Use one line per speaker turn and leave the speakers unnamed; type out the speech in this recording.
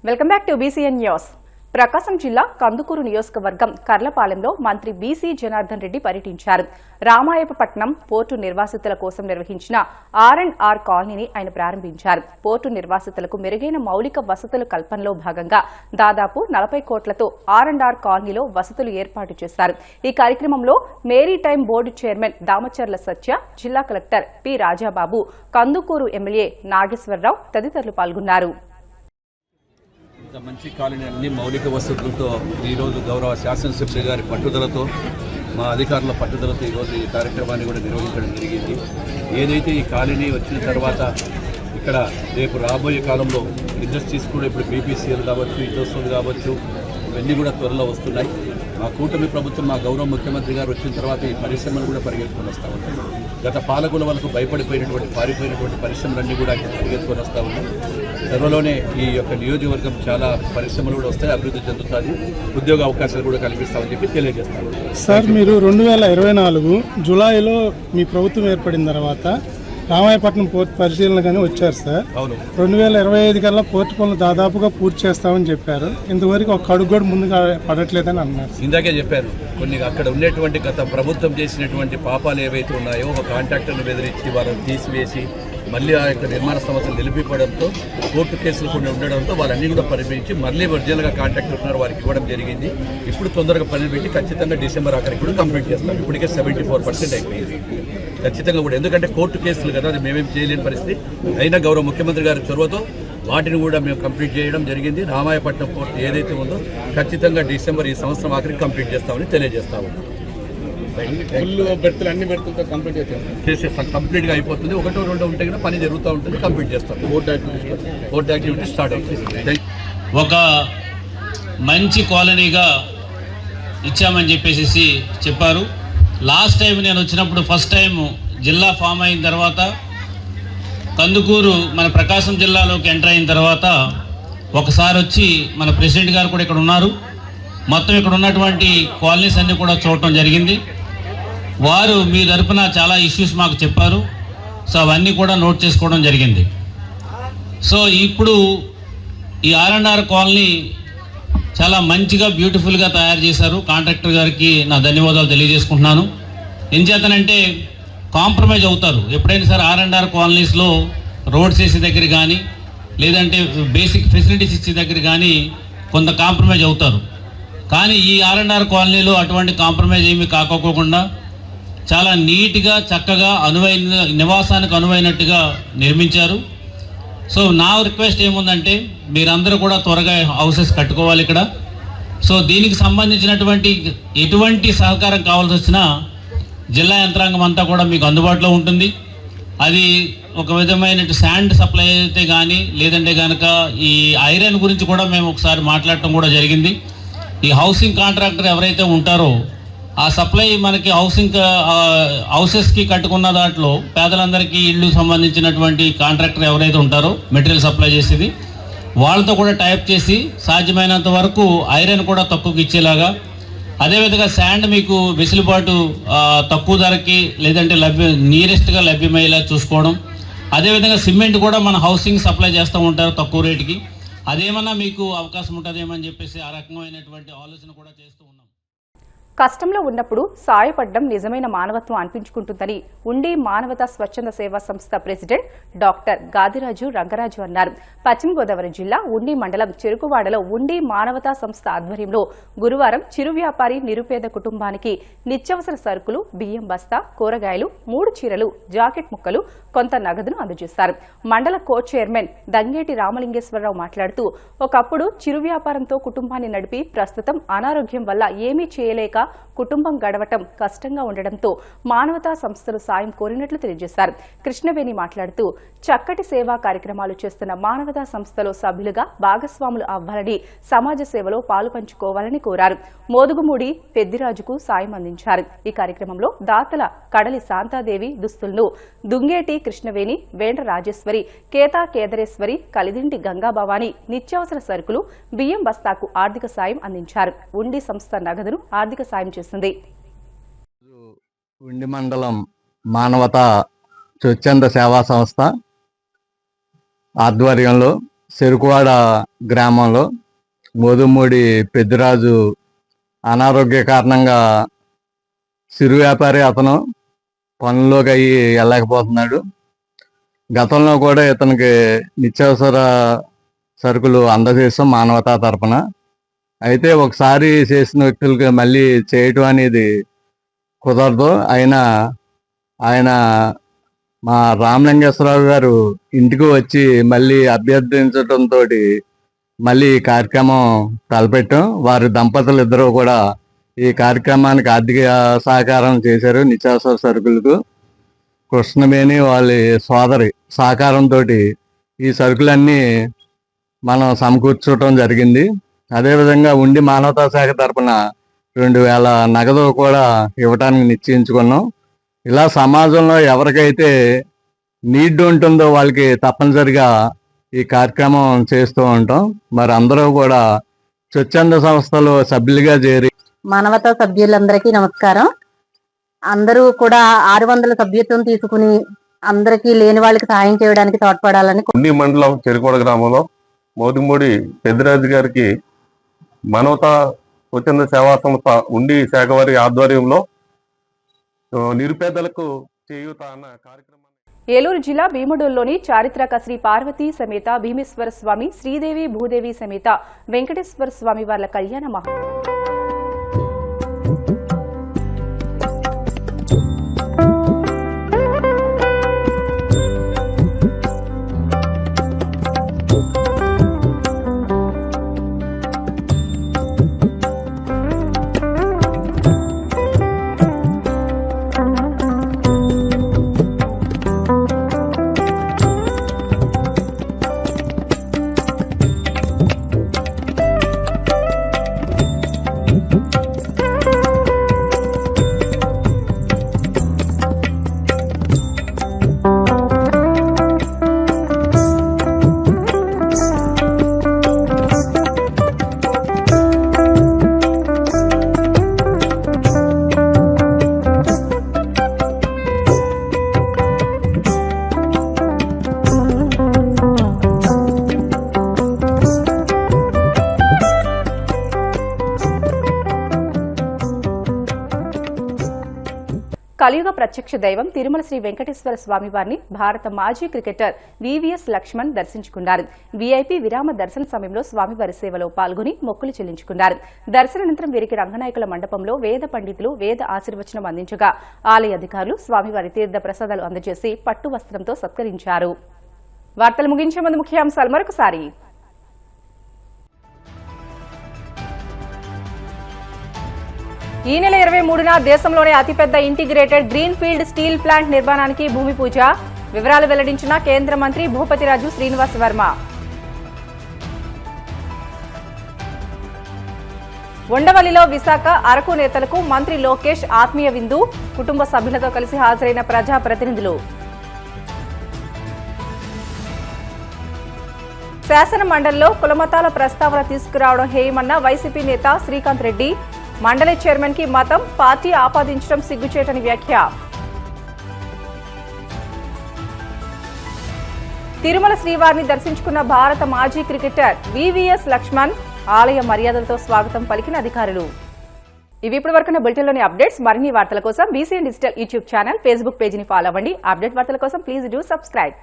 Welcome back to BCN news. Prakasam జిల్లా కందుకూరు నియోజకవర్గం కర్లపాలెంలో మంత్రి బీసీ జనార్దన్ రెడ్డి పర్యటించారు. రామాయపట్నం పోర్టు నిర్వాసితుల కోసం నిర్వహించిన ఆర్&ఆర్ కాలనీని ఆయన ప్రారంభించారు. పోర్టు నిర్వాసితులకు మెరుగైన మౌలిక వసతుల కల్పనలో భాగంగా దాదాపు 40 కోట్లతో ఆర్&ఆర్ కాలనీలో వసతులు ఏర్పాటు చేశారు. ఈ కార్యక్రమంలో maritime board chairman Damacharla Satya, జిల్లా collector P Rajababu, Kandukur MLA Nageswararao తదితరులు పాల్గొన్నారు.
మంచి కాలనీ అన్ని మౌలిక వసతులతో ఈరోజు గౌరవ శాసనసభ్యులు గారి పట్టుదలతో, మా అధికారుల పట్టుదలతో ఈరోజు ఈ కార్యక్రమాన్ని కూడా నిర్వహించడం జరిగింది. ఏదైతే ఈ కాలనీ వచ్చిన తర్వాత ఇక్కడ రేపు రాబోయే కాలంలో ఇండస్ట్రీస్ కూడా ఇప్పుడు బీపీసీఎల్ కావచ్చు, ఇండస్ట్రీలు కావచ్చు, ఇవన్నీ కూడా త్వరలో వస్తున్నాయి. మా కూటమి ప్రభుత్వం, మా గౌరవ ముఖ్యమంత్రి గారు వచ్చిన తర్వాత ఈ పరిశ్రమలు కూడా పరిగెత్తుకొని వస్తూ ఉంటాయి. గత పాలకుల వరకు పారిపోయినటువంటి పరిశ్రమలన్నీ కూడా పరిగెత్తుకొని వస్తూ ఉన్నాయి. త్వరలోనే ఈ యొక్క నియోజకవర్గం చాలా పరిశ్రమలు కూడా వస్తాయి, అభివృద్ధి చెందుతుంది, ఉద్యోగ అవకాశాలు కూడా కల్పిస్తామని చెప్పి తెలియజేస్తాను.
సార్, మీరు 2024 జూలైలో మీ ప్రభుత్వం ఏర్పడిన తర్వాత రామాయపట్నం పోర్టు పరిశీలనగానే వచ్చారు సార్.
అవును.
2025 కల్లా పోర్టు పనులు దాదాపుగా పూర్తి చేస్తామని చెప్పారు. ఇంతవరకు ఒక అడుగు కూడా ముందుగా పడట్లేదని అన్నారు.
ఇందాకే చెప్పాను, కొన్ని అక్కడ ఉండేటువంటి గత ప్రభుత్వం చేసినటువంటి పాపాలు ఏవైతే ఉన్నాయో, ఒక కాంట్రాక్టర్ను బెదిరించి వాళ్ళని తీసివేసి మళ్ళీ ఆ యొక్క నిర్మాణ సంస్థలు నిలిపిపోవడంతో, కోర్టు కేసులు కొన్ని ఉండడంతో వాళ్ళన్నీ కూడా పరిగణించి మళ్ళీ ఒరిజినల్గా కాంట్రాక్టర్ ఉన్నారు వారికి ఇవ్వడం జరిగింది. ఇప్పుడు తొందరగా పనులు పెట్టి ఖచ్చితంగా డిసెంబర్ ఆఖరికి కూడా కంప్లీట్ చేస్తాం. ఇప్పటికే 74% అయిపోయింది ఖచ్చితంగా కూడా. ఎందుకంటే కోర్టు కేసులు కదా, అది మేమేం చేయలేని పరిస్థితి. అయినా గౌరవ ముఖ్యమంత్రి గారి చొరవతో వాటిని కూడా మేము కంప్లీట్ చేయడం జరిగింది. రామాయపట్నం పోర్టు ఏదైతే ఉందో ఖచ్చితంగా డిసెంబర్ ఈ సంవత్సరం ఆఖరికి కంప్లీట్ చేస్తామని తెలియజేస్తాము. చేసేస్తాం, కంప్లీట్గా అయిపోతుంది. 1-2 ఉంటే కూడా పని జరుగుతూ ఉంటుంది, కంప్లీట్ చేస్తాం. కోర్టు యాక్టివిటీ స్టార్ట్ అవుతుంది.
ఒక మంచి కాలనీగా ఇచ్చామని చెప్పేసి చెప్పారు. లాస్ట్ టైం నేను వచ్చినప్పుడు, ఫస్ట్ టైం జిల్లా ఫామ్ అయిన తర్వాత, కందుకూరు మన ప్రకాశం జిల్లాలోకి ఎంటర్ అయిన తర్వాత ఒకసారి వచ్చి మన ప్రెసిడెంట్ గారు కూడా ఇక్కడ ఉన్నారు. మొత్తం ఇక్కడ ఉన్నటువంటి కాలనీస్ అన్నీ కూడా చూడటం జరిగింది. వారు మీ తరపున చాలా ఇష్యూస్ మాకు చెప్పారు. సో అవన్నీ కూడా నోట్ చేసుకోవడం జరిగింది. సో ఇప్పుడు ఈ ఆర్&ఆర్ కాలనీ చాలా మంచిగా బ్యూటిఫుల్గా తయారు చేశారు. కాంట్రాక్టర్ గారికి నా ధన్యవాదాలు తెలియజేసుకుంటున్నాను. ఏం చేతనంటే కాంప్రమైజ్ అవుతారు ఎప్పుడైనా సరే. ఆర్&ఆర్ కాలనీస్లో రోడ్స్ వేసే దగ్గర కానీ, లేదంటే బేసిక్ ఫెసిలిటీస్ ఇచ్చే దగ్గర కానీ కొంత కాంప్రమైజ్ అవుతారు. కానీ ఈ ఆర్&ఆర్ కాలనీలో అటువంటి కాంప్రమైజ్ ఏమీ కాకోకుండా చాలా నీట్గా, చక్కగా నివాసానికి అనువైనట్టుగా నిర్మించారు. సో నా రిక్వెస్ట్ ఏముందంటే, మీరందరూ కూడా త్వరగా హౌసెస్ కట్టుకోవాలి ఇక్కడ. సో దీనికి సంబంధించినటువంటి ఎటువంటి సహకారం కావాల్సి వచ్చినా జిల్లా యంత్రాంగం అంతా కూడా మీకు అందుబాటులో ఉంటుంది. అది ఒక విధమైన శాండ్ సప్లై అయితే కానీ, లేదంటే కనుక ఈ ఐరన్ గురించి కూడా మేము ఒకసారి మాట్లాడటం కూడా జరిగింది. ఈ హౌసింగ్ కాంట్రాక్టర్ ఎవరైతే ఉంటారో ఆ సప్లై మనకి హౌసెస్కి కట్టుకున్న దాంట్లో పేదలందరికీ ఇళ్ళు సంబంధించినటువంటి కాంట్రాక్టర్ ఎవరైతే ఉంటారో మెటీరియల్ సప్లై చేసేది, వాళ్ళతో కూడా టైప్ చేసి సాధ్యమైనంత వరకు ఐరన్ కూడా తక్కువకి ఇచ్చేలాగా, అదేవిధంగా శాండ్ మీకు వెసులుబాటు తక్కువ ధరకి లేదంటే నియరెస్ట్గా లభ్యమయ్యేలా చూసుకోవడం, అదేవిధంగా సిమెంట్ కూడా మన హౌసింగ్ సప్లై చేస్తూ ఉంటారు తక్కువ రేటుకి. అదేమన్నా మీకు అవకాశం ఉంటుందేమని చెప్పేసి ఆ రకమైనటువంటి ఆలోచన కూడా చేస్తూ ఉన్నాం.
కష్టంలో ఉన్నప్పుడు సాయపడడం నిజమైన మానవత్వం అనిపించుకుంటుందని ఉండి మానవతా స్వచ్ఛంద సేవా సంస్థ ప్రెసిడెంట్ డాక్టర్ గాదిరాజు రంగరాజు అన్నారు. పశ్చిమ గోదావరి జిల్లా ఉండి మండలం చెరుకువాడలో ఉండి మానవతా సంస్థ ఆధ్వర్యంలో గురువారం చిరు వ్యాపారి నిరుపేద కుటుంబానికి నిత్యావసర సరుకులు, బియ్యం బస్తా, కూరగాయలు, 3 చీరలు, జాకెట్ ముక్కలు, కొంత నగదును అందజేశారు. మండల కో చైర్మన్ దంగేటి రామలింగేశ్వరరావు మాట్లాడుతూ, ఒకప్పుడు చిరు వ్యాపారంతో కుటుంబాన్ని నడిపి ప్రస్తుతం అనారోగ్యం వల్ల ఏమీ చేయలేక కుటుంబం గడవటం కష్టంగా ఉండడంతో మానవతా సంస్థలు సాయం కోరినట్లు తెలియజేశారు. కృష్ణవేణి మాట్లాడుతూ, చక్కటి సేవా కార్యక్రమాలు చేస్తున్న మానవతా సంస్థలో సభ్యులుగా భాగస్వాములు అవ్వాలని, సమాజ సేవలో పాలు పంచుకోవాలని కోరారు. మోదుగుమూడి పెద్దిరాజుకు సాయం అందించారు. ఈ కార్యక్రమంలో దాతల కడలి శాంతాదేవి దుస్తులను దుంగేటి కృష్ణవేణి, వేండ్ర రాజేశ్వరి, కేతా కేదరేశ్వరి, కలిదింటి గంగాభవాని నిత్యావసర సరుకులు, బియ్యం బస్తాకు ఆర్థిక సాయం అందించారు. ఉండి సంస్థ నగదును ఆర్థిక సాయం చేసింది.
ఉండి మండలం మానవతా స్వచ్ఛంద సేవా సంస్థ ఆధ్వర్యంలో చెరుకువాడ గ్రామంలో మోదుమూడి పెద్దిరాజు అనారోగ్య కారణంగా సిరు వ్యాపారి అతను పనుల్లోకి అయ్యి వెళ్ళలేకపోతున్నాడు. గతంలో కూడా ఇతనికి నిత్యావసర సరుకులు అందజేస్తాం మానవతా తరపున. అయితే ఒకసారి చేసిన వ్యక్తులకి మళ్ళీ చేయటం అనేది కుదరదు. ఆయన మా రామలింగేశ్వరరావు గారు ఇంటికి వచ్చి మళ్ళీ అభ్యర్థించడంతో మళ్ళీ ఈ కార్యక్రమం తలపెట్టాం. వారి దంపతులు ఇద్దరు కూడా ఈ కార్యక్రమానికి ఆర్థిక సహకారం చేశారు. నిత్యావసర సరుకులకు కృష్ణవేణి వాళ్ళ సోదరి సహకారంతో ఈ సరుకులన్నీ మనం సమకూర్చడం జరిగింది. అదేవిధంగా ఉండి మానవతా శాఖ తరపున 2000 నగదు కూడా ఇవ్వటానికి నిశ్చయించుకున్నాం. ఇలా సమాజంలో ఎవరికైతే నీడ్ ఉంటుందో వాళ్ళకి తప్పనిసరిగా ఈ కార్యక్రమం చేస్తూ ఉంటాం. మరి అందరూ కూడా స్వచ్ఛంద సంస్థలు సభ్యులుగా చేరి
మానవతా సభ్యులందరికీ నమస్కారం. అందరూ కూడా 600 సభ్యత్వం తీసుకుని అందరికీ లేని వాళ్ళకి సహాయం చేయడానికి తోడ్పడాలని
ఉండి మండలం చెరుకోడ గ్రామంలో మోదుమూడి పెద్దిరాజు గారికి మానవతా స్వచ్ఛంద సేవా సంస్థ ఉండి శాఖ వారి ఆధ్వర్యంలో నిరుపేదలకు చేయూత అన్న కార్యక్రమం.
ఏలూరు జిల్లా భీముడూరులోని చారిత్రక శ్రీ పార్వతీ సమేత భీమేశ్వర స్వామి, శ్రీదేవి భూదేవి సమేత వెంకటేశ్వర స్వామి వార్ల కళ్యాణ మహా కలియుగ ప్రత్యక్ష దైవం తిరుమల శ్రీ వెంకటేశ్వర స్వామి వారిని భారత మాజీ క్రికెటర్ వివిఎస్ లక్ష్మణ్ దర్శించుకున్నారు. వీఐపీ విరామ దర్శన సమయంలో స్వామివారి సేవలో పాల్గొని మొక్కులు చెల్లించుకున్నారు. దర్శనానంతరం వీరికి రంగనాయకుల మండపంలో వేద పండితులు వేద ఆశీర్వచనం అందించగా ఆలయ అధికారులు స్వామివారి తీర్థ ప్రసాదాలు అందజేసి పట్టు వస్త్రంతో సత్కరించారు. వార్తలు ముగించే ముందు ముఖ్యాంశాలు మరొకసారి. ఈ నెల 23న దేశంలోనే అతిపెద్ద integrated green field steel plant నిర్మాణానికి భూమి పూజ. వివరాలు వెల్లడించిన కేంద్ర మంత్రి భూపతిరాజు శ్రీనివాస్ వర్మ. ఉండవల్లిలో విశాఖ అరకు నేతలకు మంత్రి లోకేష్ ఆత్మీయ విందు. కుటుంబ సభ్యులతో కలిసి హాజరైన ప్రజాప్రతినిధులు. శాసన మండలిలో కులమతాల ప్రస్తావన తీసుకురావడం హేయమన్న వైసీపీ నేత శ్రీకాంత్ రెడ్డి. మండలి చైర్మన్ కి మతం పార్టీ ఆపాదించడం సిగ్గుచేటని వ్యాఖ్య. తిరుమల శ్రీవారిని దర్శించుకున్న భారత మాజీ క్రికెటర్ వివిఎస్ లక్ష్మణ్. ఆలయ మర్యాదలతో స్వాగతం పలికిన అధికారులు. ఇవి ఇప్పటి వరకున్న బులెటిన్లోని అప్డేట్స్. మరిన్ని వార్తల కోసం BCN digital YouTube channel, Facebook పేజీని ఫాలో అవ్వండి. అప్డేట్ వార్తల కోసం ప్లీజ్ డూ సబ్స్క్రైబ్.